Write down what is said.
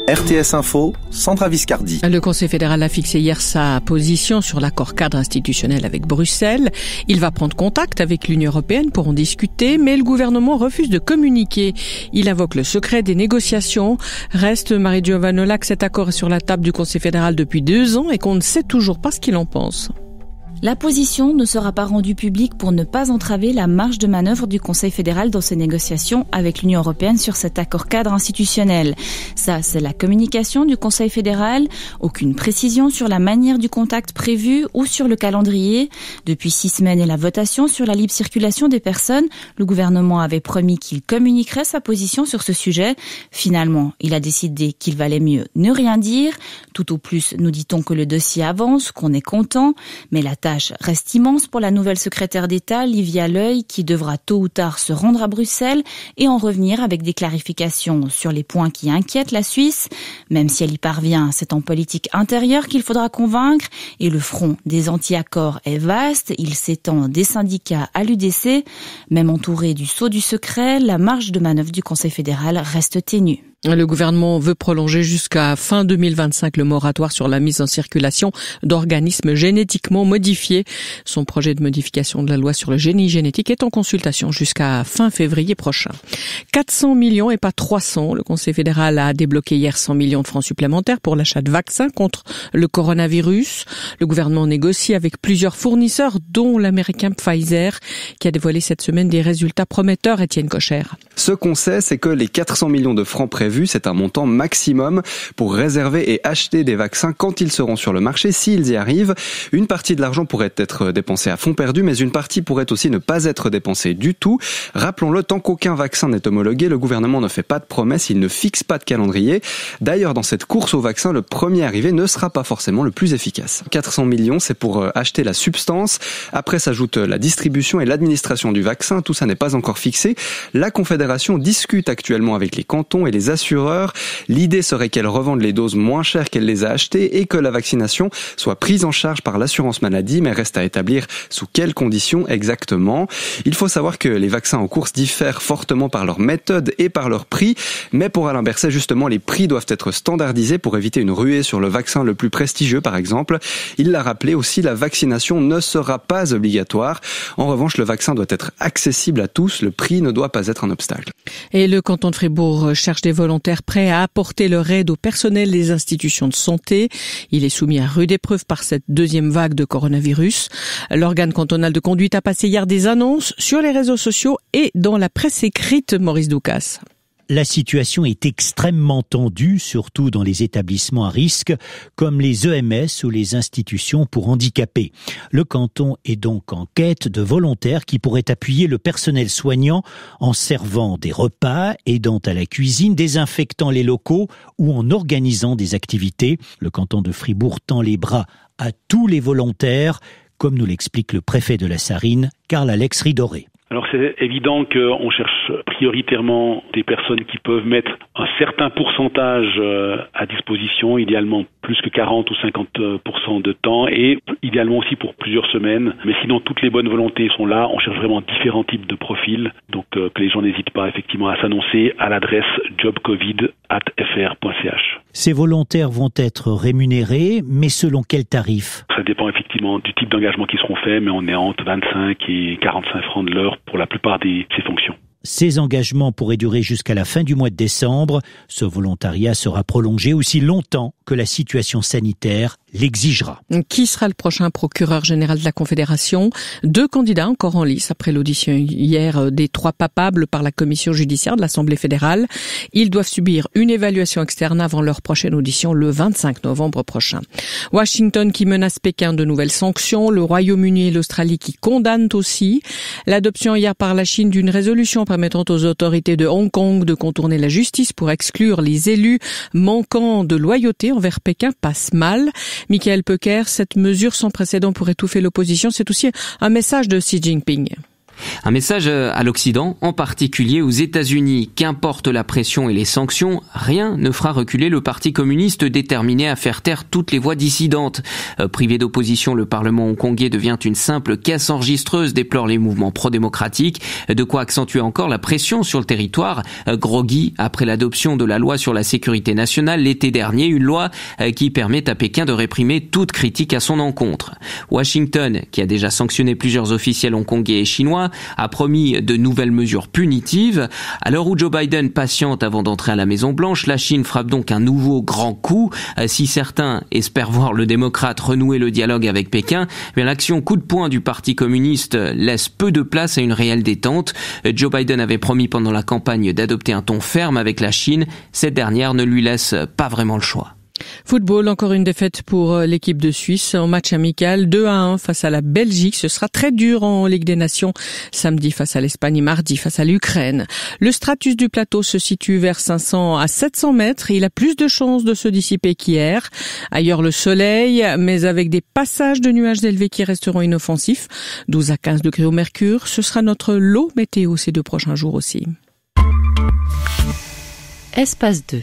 RTS Info, Sandra Viscardi. Le Conseil fédéral a fixé hier sa position sur l'accord cadre institutionnel avec Bruxelles. Il va prendre contact avec l'Union européenne pour en discuter, mais le gouvernement refuse de communiquer. Il invoque le secret des négociations. Reste, Marie Giovanola, que cet accord est sur la table du Conseil fédéral depuis 2 ans et qu'on ne sait toujours pas ce qu'il en pense. La position ne sera pas rendue publique pour ne pas entraver la marge de manœuvre du Conseil fédéral dans ses négociations avec l'Union européenne sur cet accord cadre institutionnel. Ça, c'est la communication du Conseil fédéral. Aucune précision sur la manière du contact prévu ou sur le calendrier. Depuis 6 semaines et la votation sur la libre circulation des personnes, le gouvernement avait promis qu'il communiquerait sa position sur ce sujet. Finalement, il a décidé qu'il valait mieux ne rien dire. Tout au plus, nous dit-on que le dossier avance, qu'on est content, mais la tâche reste immense pour la nouvelle secrétaire d'État, Livia L'Oeil, qui devra tôt ou tard se rendre à Bruxelles et en revenir avec des clarifications sur les points qui inquiètent la Suisse. Même si elle y parvient, c'est en politique intérieure qu'il faudra convaincre et le front des anti-accords est vaste. Il s'étend des syndicats à l'UDC. Même entouré du sceau du secret, la marge de manœuvre du Conseil fédéral reste ténue. Le gouvernement veut prolonger jusqu'à fin 2025 le moratoire sur la mise en circulation d'organismes génétiquement modifiés. Son projet de modification de la loi sur le génie génétique est en consultation jusqu'à fin février prochain. 400 millions et pas 300. Le Conseil fédéral a débloqué hier 100 millions de francs supplémentaires pour l'achat de vaccins contre le coronavirus. Le gouvernement négocie avec plusieurs fournisseurs, dont l'américain Pfizer, qui a dévoilé cette semaine des résultats prometteurs. Étienne Kocher. Ce qu'on sait, c'est que les 400 millions de francs prévus, c'est un montant maximum pour réserver et acheter des vaccins quand ils seront sur le marché, s'ils y arrivent. Une partie de l'argent pourrait être dépensée à fond perdu, mais une partie pourrait aussi ne pas être dépensée du tout. Rappelons-le, tant qu'aucun vaccin n'est homologué, le gouvernement ne fait pas de promesses, il ne fixe pas de calendrier. D'ailleurs, dans cette course au vaccin, le premier arrivé ne sera pas forcément le plus efficace. 400 millions, c'est pour acheter la substance. Après s'ajoute la distribution et l'administration du vaccin. Tout ça n'est pas encore fixé. La Confédération discute actuellement avec les cantons et les assureurs. L'idée serait qu'elles revendent les doses moins chères qu'elles les a achetées et que la vaccination soit prise en charge par l'assurance maladie, mais reste à établir sous quelles conditions exactement. Il faut savoir que les vaccins en course diffèrent fortement par leur méthode et par leur prix, mais pour Alain Berset, justement, les prix doivent être standardisés pour éviter une ruée sur le vaccin le plus prestigieux, par exemple. Il l'a rappelé aussi, la vaccination ne sera pas obligatoire. En revanche, le vaccin doit être accessible à tous, le prix ne doit pas être un obstacle. Et le canton de Fribourg cherche des volontaires prêts à apporter leur aide au personnel des institutions de santé. Il est soumis à rude épreuve par cette deuxième vague de coronavirus. L'organe cantonal de conduite a passé hier des annonces sur les réseaux sociaux et dans la presse écrite. Maurice Doukas. La situation est extrêmement tendue, surtout dans les établissements à risque, comme les EMS ou les institutions pour handicapés. Le canton est donc en quête de volontaires qui pourraient appuyer le personnel soignant en servant des repas, aidant à la cuisine, désinfectant les locaux ou en organisant des activités. Le canton de Fribourg tend les bras à tous les volontaires, comme nous l'explique le préfet de la Sarine, Karl-Alex Ridoré. Alors c'est évident qu'on cherche prioritairement des personnes qui peuvent mettre un certain pourcentage à disposition, idéalement plus que 40 ou 50% de temps et idéalement aussi pour plusieurs semaines. Mais sinon toutes les bonnes volontés sont là, on cherche vraiment différents types de profils. Donc que les gens n'hésitent pas effectivement à s'annoncer à l'adresse jobcovid@fr.ch. Ces volontaires vont être rémunérés, mais selon quel tarif ? Ça dépend effectivement du type d'engagement qui seront faits, mais on est entre 25 et 45 francs de l'heure pour la plupart de ces fonctions. Ces engagements pourraient durer jusqu'à la fin du mois de décembre. Ce volontariat sera prolongé aussi longtemps que la situation sanitaire l'exigera. Qui sera le prochain procureur général de la Confédération ? 2 candidats encore en lice après l'audition hier des 3 papables par la commission judiciaire de l'Assemblée fédérale. Ils doivent subir une évaluation externe avant leur prochaine audition le 25 novembre prochain. Washington qui menace Pékin de nouvelles sanctions, le Royaume-Uni et l'Australie qui condamnent aussi. L'adoption hier par la Chine d'une résolution permettant aux autorités de Hong Kong de contourner la justice pour exclure les élus manquant de loyauté envers Pékin passe mal. Michael Peucker, cette mesure sans précédent pour étouffer l'opposition, c'est aussi un message de Xi Jinping. Un message à l'Occident, en particulier aux États-Unis. Qu'importe la pression et les sanctions, rien ne fera reculer le Parti communiste déterminé à faire taire toutes les voix dissidentes. Privé d'opposition, le Parlement hongkongais devient une simple caisse enregistreuse, déplorent les mouvements pro-démocratiques. De quoi accentuer encore la pression sur le territoire. Groggy, après l'adoption de la loi sur la sécurité nationale l'été dernier, une loi qui permet à Pékin de réprimer toute critique à son encontre. Washington, qui a déjà sanctionné plusieurs officiels hongkongais et chinois, a promis de nouvelles mesures punitives. À l'heure où Joe Biden patiente avant d'entrer à la Maison-Blanche, la Chine frappe donc un nouveau grand coup. Si certains espèrent voir le démocrate renouer le dialogue avec Pékin, mais l'action coup de poing du Parti communiste laisse peu de place à une réelle détente. Joe Biden avait promis pendant la campagne d'adopter un ton ferme avec la Chine. Cette dernière ne lui laisse pas vraiment le choix. Football, encore une défaite pour l'équipe de Suisse en match amical 2-1 face à la Belgique. Ce sera très dur en Ligue des Nations samedi face à l'Espagne et mardi face à l'Ukraine. Le stratus du plateau se situe vers 500 à 700 mètres et il a plus de chances de se dissiper qu'hier. Ailleurs le soleil, mais avec des passages de nuages élevés qui resteront inoffensifs. 12 à 15 degrés au mercure. Ce sera notre lot météo ces 2 prochains jours aussi. Espace 2.